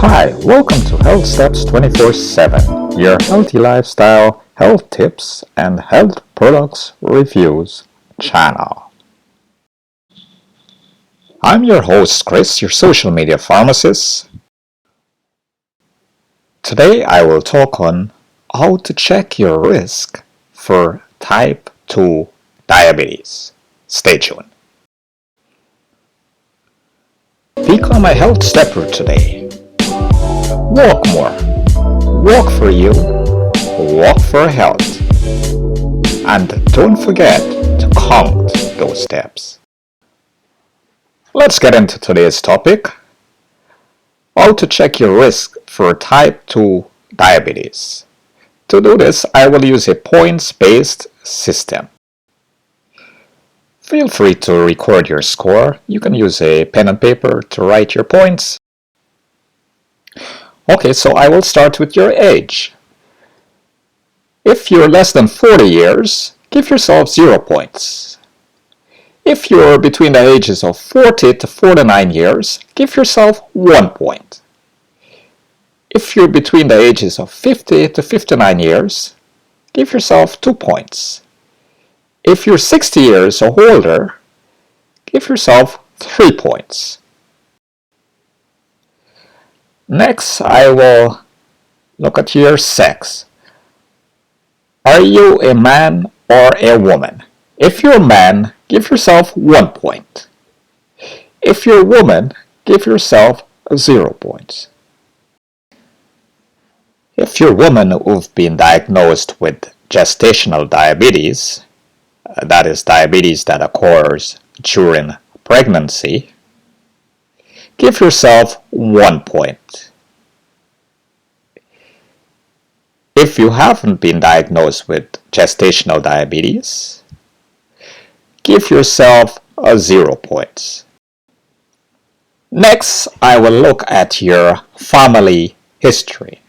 Hi, welcome to Health Steps 24/7, your healthy lifestyle, health tips, and health products reviews channel. I'm your host, Chris, your social media pharmacist. Today I will talk on how to check your risk for type 2 diabetes. Stay tuned. Become a health stepper today. Walk more. Walk for you. Walk for health. And don't forget to count those steps. Let's get into today's topic. How to check your risk for type 2 diabetes. To do this, I will use a points-based system. Feel free to record your score. You can use a pen and paper to write your points. Okay, so I will start with your age. If you're less than 40 years, give yourself 0 points. If you're between the ages of 40 to 49 years, give yourself 1 point. If you're between the ages of 50 to 59 years, give yourself 2 points. If you're 60 years or older, give yourself 3 points. Next, I will look at your sex. Are you a man or a woman? If you're a man, give yourself 1 point. If you're a woman, give yourself 0 points. If you're a woman who've been diagnosed with gestational diabetes, that is diabetes that occurs during pregnancy, give yourself 1 point. If you haven't been diagnosed with gestational diabetes, give yourself 0 points. Next, I will look at your family history.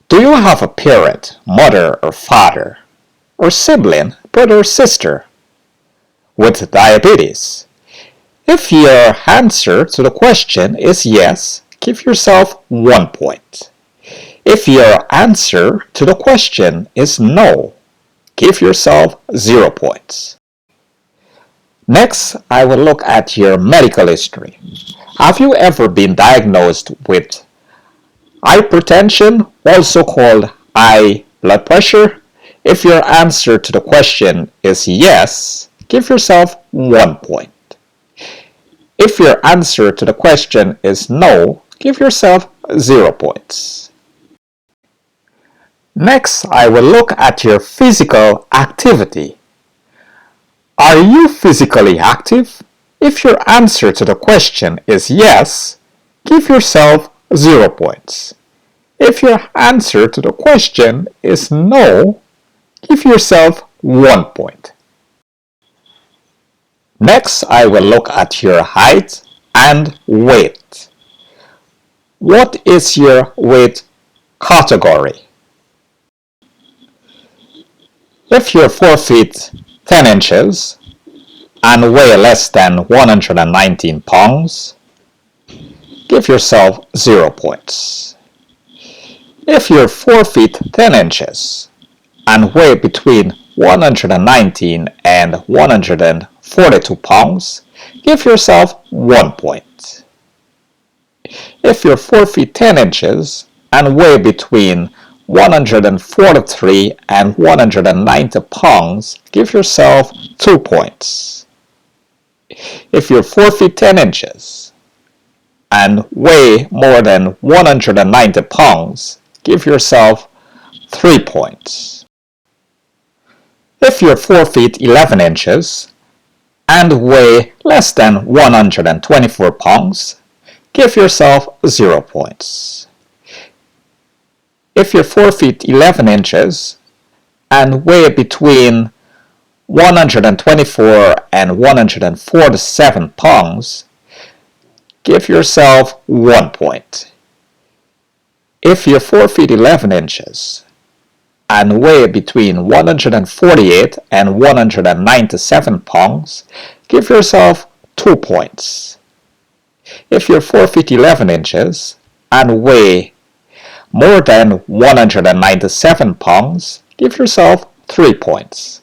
Do you have a parent, mother or father, or sibling, brother or sister, with diabetes? If your answer to the question is yes, give yourself 1 point. If your answer to the question is no, give yourself 0 points. Next, I will look at your medical history. Have you ever been diagnosed with hypertension, also called high blood pressure? If your answer to the question is yes, give yourself 1 point. If your answer to the question is no, give yourself 0 points. Next, I will look at your physical activity. Are you physically active? If your answer to the question is yes, give yourself 0 points. If your answer to the question is no, give yourself 1 point. Next, I will look at your height and weight. What is your weight category? If you're 4 feet 10 inches and weigh less than 119 pounds, give yourself 0 points. If you're 4 feet 10 inches and weigh between 119 and 142 pounds, give yourself 1 point. If you're 4 feet 10 inches and weigh between 143 and 190 pounds, give yourself 2 points. If you're 4 feet 10 inches and weigh more than 190 pounds, give yourself 3 points. If you're 4 feet 11 inches and weigh less than 124 pounds, give yourself 0 points. If you're 4 feet 11 inches and weigh between 124 and 147 pounds, give yourself 1 point. If you're 4 feet 11 inches and weigh between 148 and 197 pounds, give yourself 2 points. If you're 4 feet 11 inches and weigh more than 197 pounds, give yourself 3 points.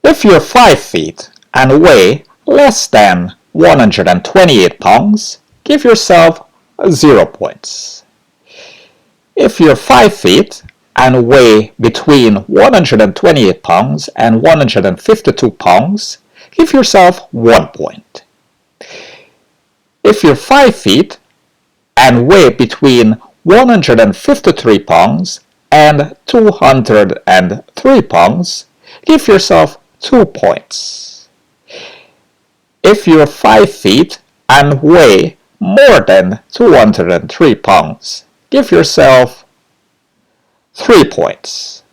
If you're 5 feet and weigh less than 128 pounds, give yourself 0 points. If you're 5 feet and weigh between 128 pounds and 152 pounds, give yourself 1 point. If you're 5 feet and weigh between 153 pounds and 203 pounds, give yourself 2 points. If you're 5 feet and weigh more than 203 pounds, give yourself 3 points.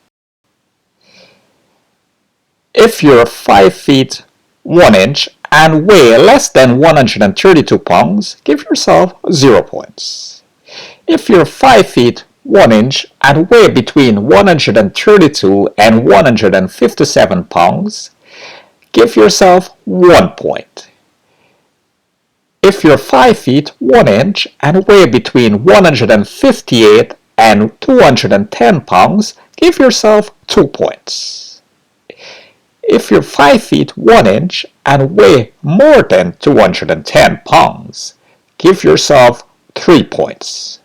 If you're 5 feet 1 inch and weigh less than 132 pounds, give yourself 0 points. If you're 5 feet 1 inch and weigh between 132 and 157 pounds, give yourself 1 point. If you're 5 feet 1 inch and weigh between 158 and 210 pounds, give yourself 2 points. If you're 5 feet 1 inch and weigh more than 210 pounds, give yourself 3 points.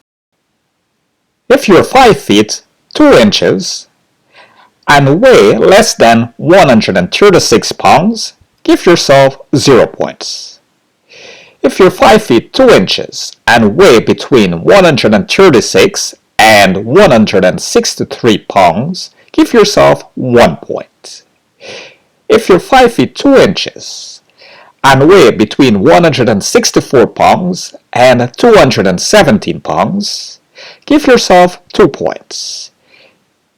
If you're 5 feet 2 inches and weigh less than 136 pounds, give yourself 0 points. If you're 5 feet 2 inches and weigh between 136 and 163 pounds, give yourself 1 point. If you're 5 feet 2 inches and weigh between 164 pounds and 217 pounds, give yourself 2 points.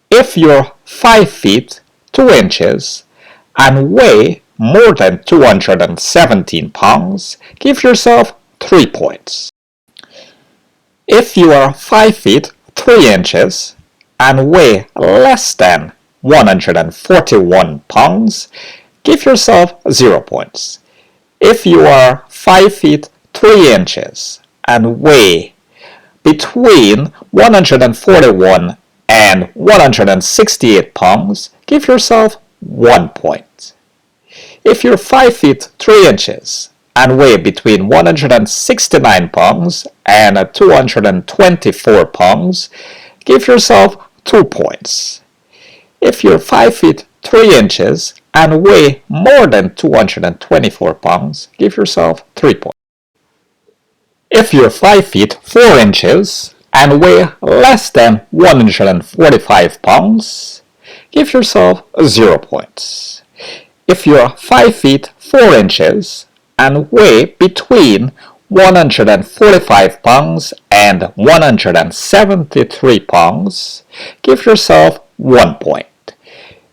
If you're 5 feet 2 inches and weigh more than 217 pounds, give yourself 3 points. If you are 5 feet 3 inches and weigh less than 141 pounds, give yourself 0 points. If you are 5 feet 3 inches and weigh between 141 and 168 pounds, give yourself 1 point. If you're 5 feet 3 inches and weigh between 169 pounds and 224 pounds, give yourself 2 points. If you're 5 feet 3 inches and weigh more than 224 pounds, give yourself 3 points. If you're 5 feet 4 inches and weigh less than 145 pounds, give yourself 0 points. If you're 5 feet 4 inches and weigh between 145 pounds and 173 pounds, give yourself 1 point.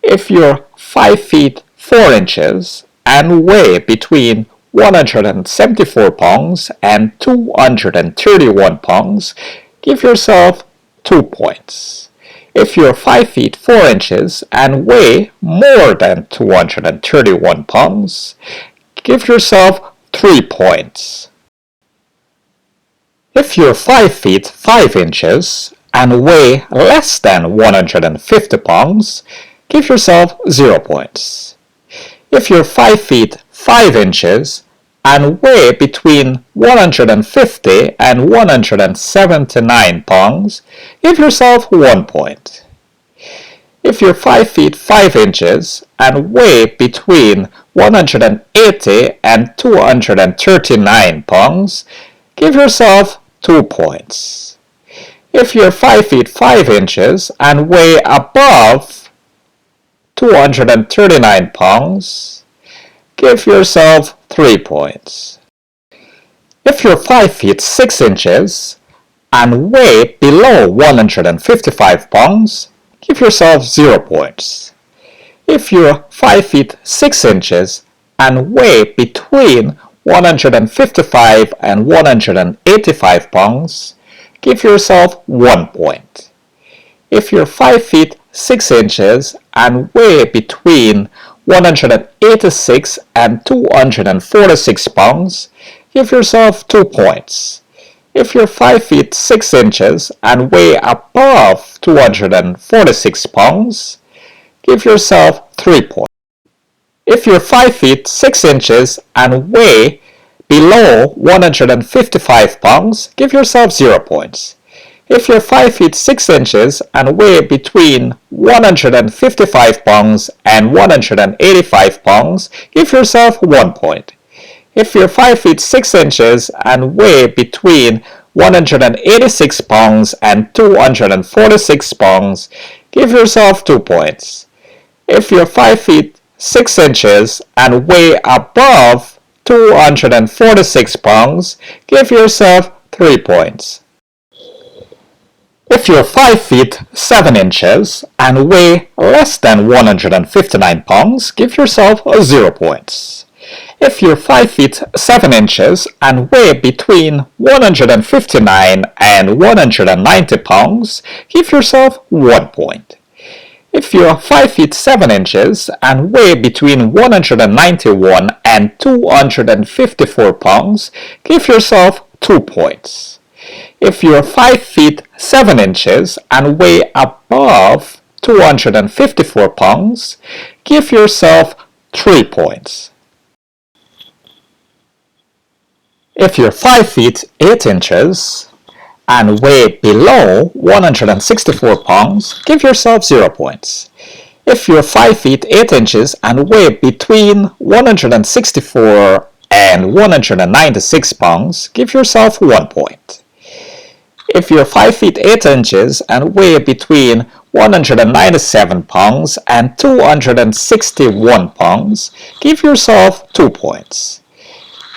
If you're 5 feet 4 inches and weigh between 174 pounds and 231 pounds, give yourself 2 points. If you're 5 feet 4 inches and weigh more than 231 pounds, give yourself 3 points. If you're 5 feet 5 inches and weigh less than 150 pounds, give yourself 0 points. If you're 5 feet 5 inches and weigh between 150 and 179 pounds, give yourself 1 point. If you're 5 feet 5 inches and weigh between 180 and 239 pounds, give yourself 2 points. If you're 5 feet 5 inches and weigh above 239 pounds, give yourself 3 points. If you're 5 feet 6 inches and weigh below 155 pounds, give yourself 0 points. If you're 5 feet 6 inches and weigh between 155 and 185 pounds, give yourself 1 point. If you're 5 feet 6 inches and weigh between 186 and 246 pounds, give yourself 2 points. If you're 5 feet 6 inches and weigh above 246 pounds, give yourself 3 points. If you're 5 feet 6 inches and weigh below 155 pounds, give yourself 0 points. If you're 5 feet 6 inches and weigh between 155 pounds and 185 pounds, give yourself 1 point. If you're 5 feet 6 inches and weigh between 186 pounds and 246 pounds, give yourself 2 points. If you're 5 feet 6 inches and weigh above 246 pounds, give yourself 3 points. If you're 5 feet 7 inches and weigh less than 159 pounds, give yourself 0 points. If you're 5 feet 7 inches and weigh between 159 and 190 pounds, give yourself 1 point. If you're 5 feet 7 inches and weigh between 191 and 254 pounds, give yourself 2 points. If you're 5 feet 7 inches and weigh above 254 pounds, give yourself 3 points. If you're 5 feet 8 inches and weigh below 164 pounds, give yourself 0 points. If you're 5 feet 8 inches and weigh between 164 and 196 pounds, give yourself 1 point. If you're 5 feet 8 inches and weigh between 197 pounds and 261 pounds, give yourself 2 points.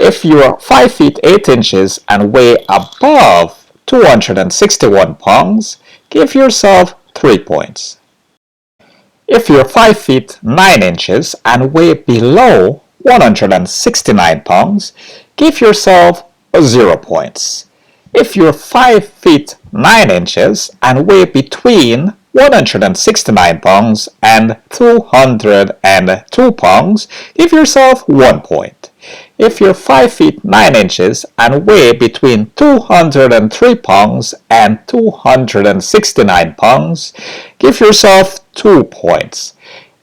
If you're 5 feet 8 inches and weigh above 261 pounds, give yourself 3 points. If you're 5 feet 9 inches and weigh below 169 pounds, give yourself 0 points. If you're 5 feet 9 inches and weigh between 169 pounds and 202 pounds, give yourself 1 point. If you're 5 feet 9 inches and weigh between 203 pounds and 269 pounds, give yourself 2 points.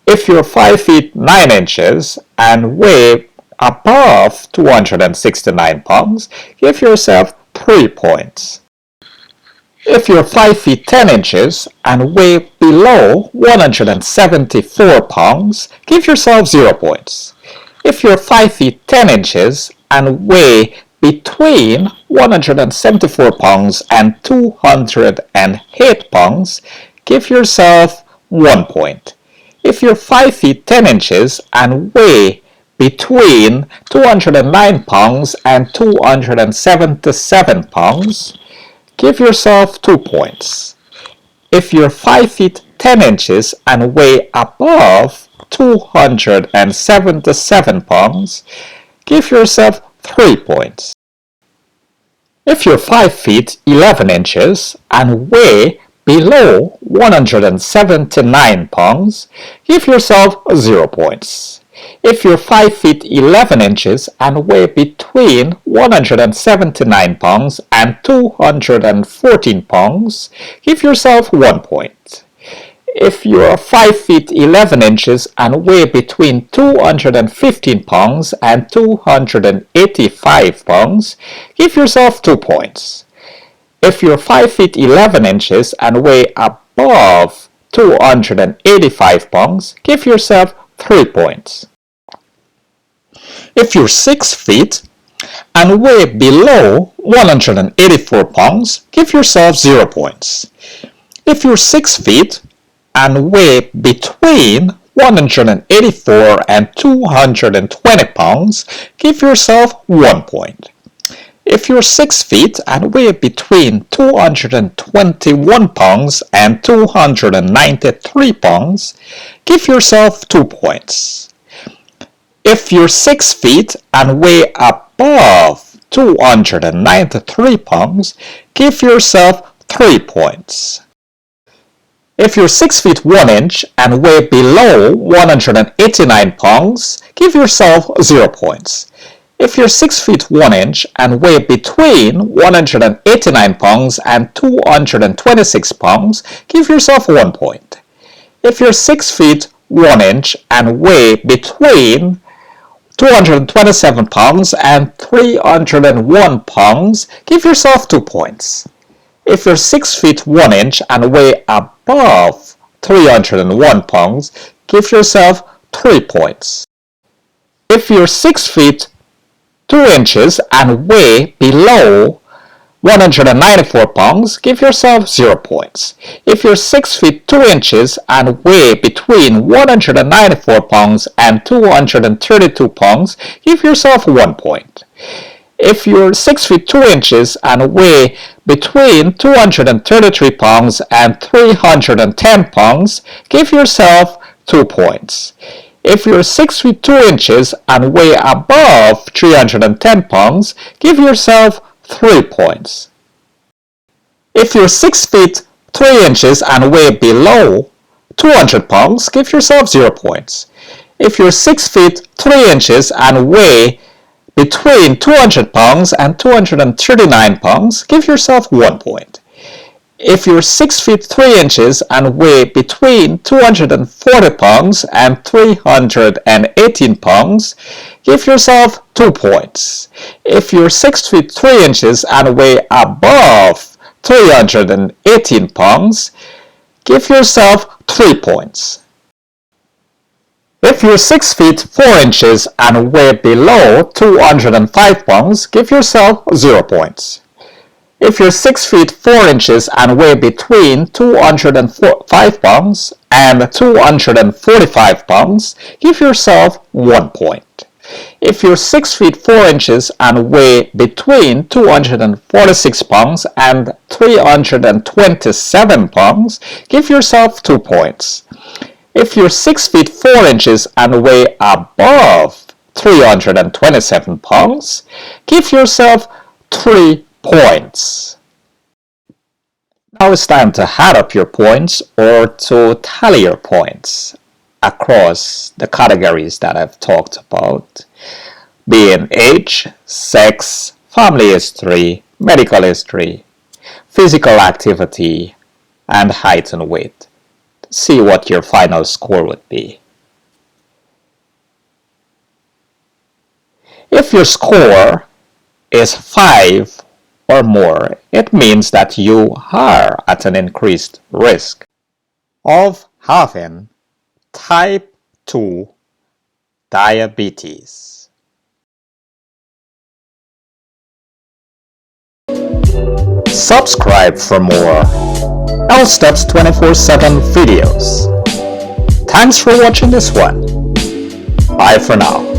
If you're 5 feet 9 inches and weigh above 269 pounds, give yourself 3 points. If you're 5 feet 10 inches and weigh below 174 pounds, give yourself 0 points. If you're 5 feet 10 inches and weigh between 174 pounds and 208 pounds, give yourself 1 point. If you're 5 feet 10 inches and weigh between 209 pounds and 277 pounds, give yourself 2 points. If you're 5 feet 10 inches and weigh above 277 pounds, give yourself 3 points. If you're 5 feet 11 inches and weigh below 179 pounds, give yourself 0 points. If you're 5 feet 11 inches and weigh between 179 pounds and 214 pounds, give yourself 1 point. If you're 5 feet 11 inches and weigh between 215 pounds and 285 pounds, give yourself 2 points. If you're 5 feet 11 inches and weigh above 285 pounds, give yourself 3 points. If you're 6 feet and weigh below 184 pounds, give yourself 0 points. If you're 6 feet and weigh between 184 and 220 pounds, give yourself 1 point. If you're 6 feet and weigh between 221 pounds and 293 pounds, give yourself 2 points. If you're 6 feet and weigh above 293 pounds, give yourself 3 points. If you're 6 feet 1 inch and weigh below 189 pounds, give yourself 0 points. If you're 6 feet 1 inch and weigh between 189 pounds and 226 pounds, give yourself 1 point. If you're 6 feet 1 inch and weigh between 227 pounds and 301 pounds, give yourself 2 points. If you're 6 feet 1 inch and weigh above 301 pounds, give yourself 3 points. If you're 6 feet 2 inches and weigh below 194 pounds, give yourself 0 points. If you're 6 feet 2 inches and weigh between 194 pounds and 232 pounds, give yourself 1 point. If you're 6 feet 2 inches and weigh between 233 pounds and 310 pounds, give yourself 2 points. If you're 6 feet 2 inches and weigh above 310 pounds, give yourself 3 points. If you're 6 feet 3 inches and weigh below 200 pounds, give yourself 0 points. If you're 6 feet 3 inches and weigh between 200 pounds and 239 pounds, give yourself 1 point. If you're 6 feet 3 inches and weigh between 240 pounds and 318 pounds, give yourself 2 points. If you're 6 feet 3 inches and weigh above 318 pounds, give yourself 3 points. If you're 6 feet 4 inches and weigh below 205 pounds, give yourself 0 points. If you're 6 feet 4 inches and weigh between 205 pounds and 245 pounds, give yourself 1 point. If you're 6 feet 4 inches and weigh between 246 pounds and 327 pounds, give yourself 2 points. If you're 6 feet 4 inches and weigh above 327 pounds, give yourself 3 points. Now it's time to add up your points or to tally your points across the categories that I've talked about, being age, sex, family history, medical history, physical activity, and height and weight. See what your final score would be. If your score is 5 or more, it means that you are at an increased risk of having type 2 diabetes. Subscribe for more L-Steps 24/7 videos. Thanks for watching this one. Bye for now.